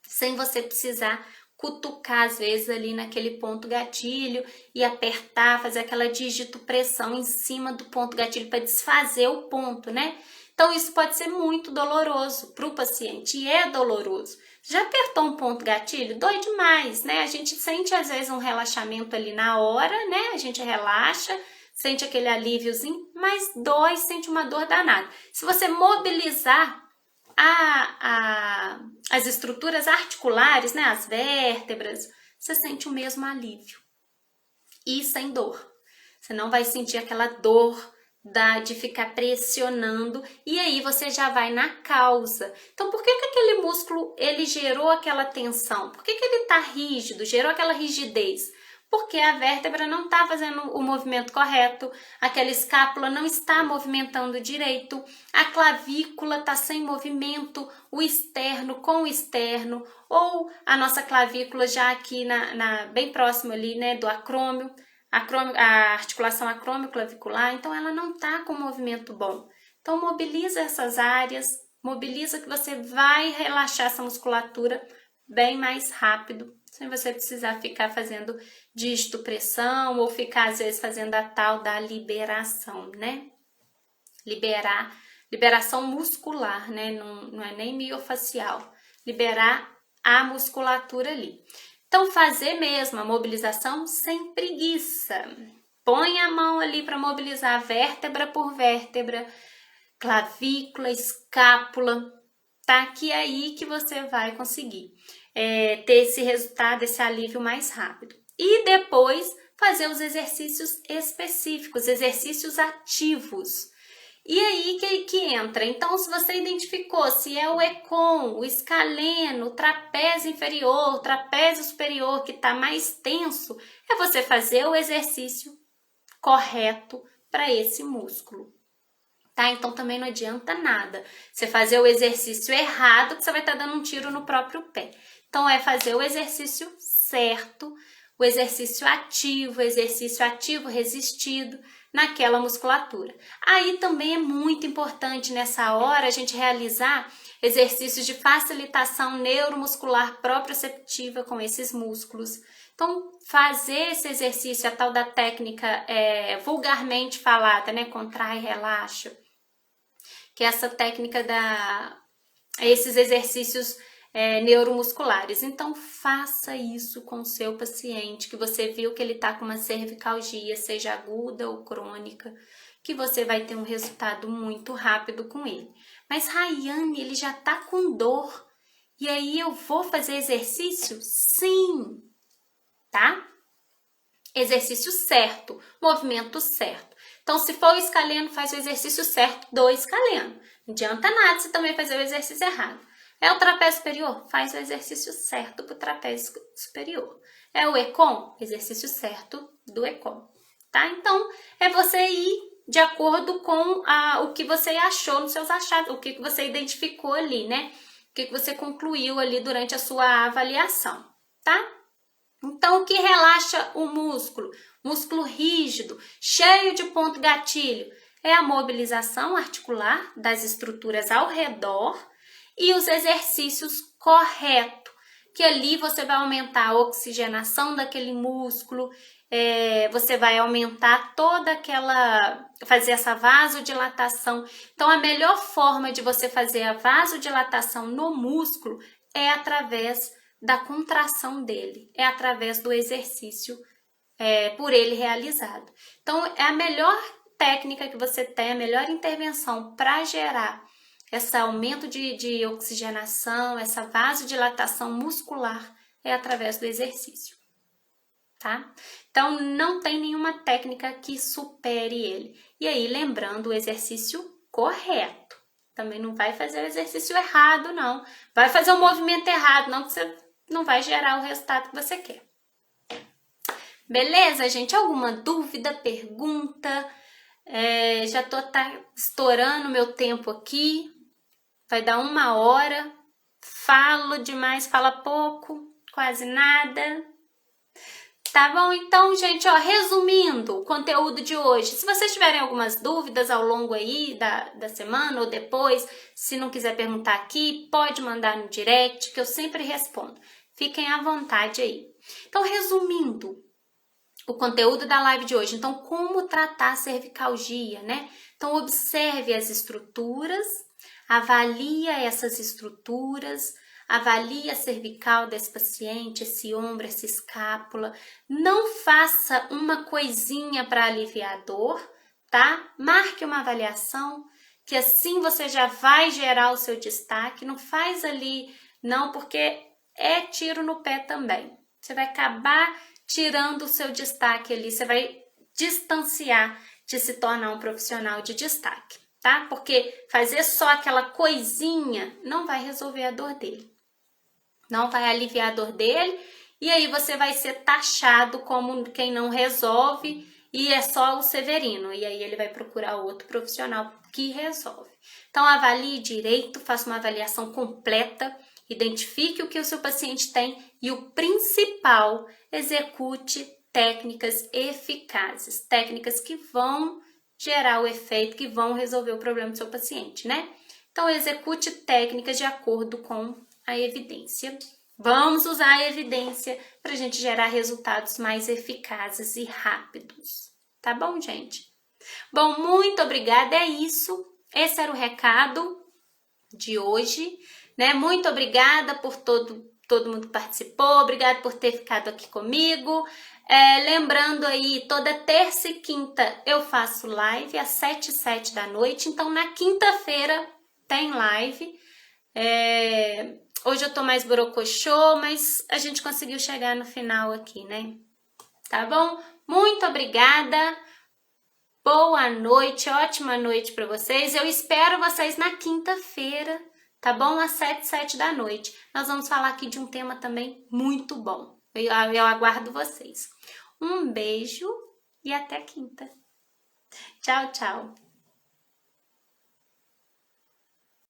sem você precisar cutucar, às vezes, ali naquele ponto gatilho e apertar, fazer aquela digitopressão em cima do ponto gatilho para desfazer o ponto, né? Então, isso pode ser muito doloroso para o paciente, e é doloroso. Já apertou um ponto gatilho? Dói demais, né? A gente sente, às vezes, um relaxamento ali na hora, né? A gente relaxa, sente aquele alíviozinho, mas dói, sente uma dor danada. Se você mobilizar as estruturas articulares, né? As vértebras, você sente o mesmo alívio. E sem dor. Você não vai sentir aquela dor de ficar pressionando, e aí você já vai na causa. Então, por que aquele músculo ele gerou aquela tensão? Por que ele está rígido, gerou aquela rigidez? Porque a vértebra não está fazendo o movimento correto, aquela escápula não está movimentando direito, a clavícula está sem movimento, o externo com o externo, ou a nossa clavícula já aqui bem próximo ali, né, do acrômio, a articulação acrômio-clavicular, então ela não está com movimento bom. Então, mobiliza essas áreas, mobiliza que você vai relaxar essa musculatura bem mais rápido, sem você precisar ficar fazendo digitopressão ou ficar, às vezes, fazendo a tal da liberação, né? Liberação muscular, né? Não é nem miofacial. Liberar a musculatura ali. Então, fazer mesmo a mobilização sem preguiça. Põe a mão ali para mobilizar vértebra por vértebra, clavícula, escápula, tá? Que é aí que você vai conseguir ter esse resultado, esse alívio mais rápido. E depois fazer os exercícios específicos, exercícios ativos. E aí que entra, então se você identificou se é o ECOM, o escaleno, o trapézio inferior, o trapézio superior que está mais tenso, é você fazer o exercício correto para esse músculo, tá? Então também não adianta nada você fazer o exercício errado que você vai estar dando um tiro no próprio pé. Então é fazer o exercício certo, o exercício ativo resistido, naquela musculatura. Aí também é muito importante nessa hora a gente realizar exercícios de facilitação neuromuscular proprioceptiva com esses músculos. Então, fazer esse exercício, a tal da técnica vulgarmente falada, né? Contrai, relaxa. Que é essa técnica esses exercícios neuromusculares. Então, faça isso com o seu paciente, que você viu que ele está com uma cervicalgia, seja aguda ou crônica, que você vai ter um resultado muito rápido com ele. Mas, Rayane, ele já está com dor, e aí eu vou fazer exercício? Sim, tá? Exercício certo, movimento certo. Então, se for o escaleno, faz o exercício certo do escaleno. Não adianta nada você também fazer o exercício errado. É o trapézio superior? Faz o exercício certo para o trapézio superior. É o ECOM? Exercício certo do ECOM, tá? Então, é você ir de acordo com o que você achou nos seus achados, o que você identificou ali, né? O que você concluiu ali durante a sua avaliação, tá? Então, o que relaxa o músculo? Músculo rígido, cheio de ponto gatilho, é a mobilização articular das estruturas ao redor e os exercícios corretos, que ali você vai aumentar a oxigenação daquele músculo, você vai aumentar fazer essa vasodilatação. Então, a melhor forma de você fazer a vasodilatação no músculo é através da contração dele, é através do exercício por ele realizado. Então, é a melhor técnica que você tem, a melhor intervenção para gerar esse aumento de oxigenação, essa vasodilatação muscular é através do exercício, tá? Então, não tem nenhuma técnica que supere ele. E aí, lembrando o exercício correto. Também não vai fazer o exercício errado, não. Vai fazer o movimento errado, não, que você não vai gerar o resultado que você quer. Beleza, gente? Alguma dúvida, pergunta? Já tô estourando meu tempo aqui. Vai dar 1 hora. Falo demais, fala pouco, quase nada. Tá bom? Então, gente, ó, resumindo o conteúdo de hoje. Se vocês tiverem algumas dúvidas ao longo aí da semana ou depois, se não quiser perguntar aqui, pode mandar no direct, que eu sempre respondo. Fiquem à vontade aí. Então, resumindo o conteúdo da live de hoje. Então, como tratar a cervicalgia, né? Então, observe as estruturas, avalie essas estruturas, avalie a cervical desse paciente, esse ombro, essa escápula. Não faça uma coisinha para aliviar a dor, tá? Marque uma avaliação, que assim você já vai gerar o seu destaque. Não faz ali, não, porque é tiro no pé também. Você vai acabar tirando o seu destaque ali, você vai distanciar de se tornar um profissional de destaque, tá? Porque fazer só aquela coisinha não vai resolver a dor dele. Não vai aliviar a dor dele, e aí você vai ser taxado como quem não resolve e é só o Severino. E aí ele vai procurar outro profissional que resolve. Então, avalie direito, faça uma avaliação completa, identifique o que o seu paciente tem e o principal, execute técnicas eficazes, técnicas que vão gerar o efeito, que vão resolver o problema do seu paciente, né? Então, execute técnicas de acordo com a evidência. Vamos usar a evidência para a gente gerar resultados mais eficazes e rápidos. Tá bom, gente? Bom, muito obrigada, é isso. Esse era o recado de hoje, né? Muito obrigada por todo mundo que participou, obrigada por ter ficado aqui comigo. Lembrando aí, toda terça e quinta eu faço live às 7 e 7 da noite, então na quinta-feira tem live. Hoje eu tô mais borocochô, mas a gente conseguiu chegar no final aqui, né? Tá bom? Muito obrigada. Boa noite, ótima noite para vocês. Eu espero vocês na quinta-feira, tá bom? Às 7 e 7 da noite. Nós vamos falar aqui de um tema também muito bom. Eu aguardo vocês. Um beijo e até quinta. Tchau, tchau.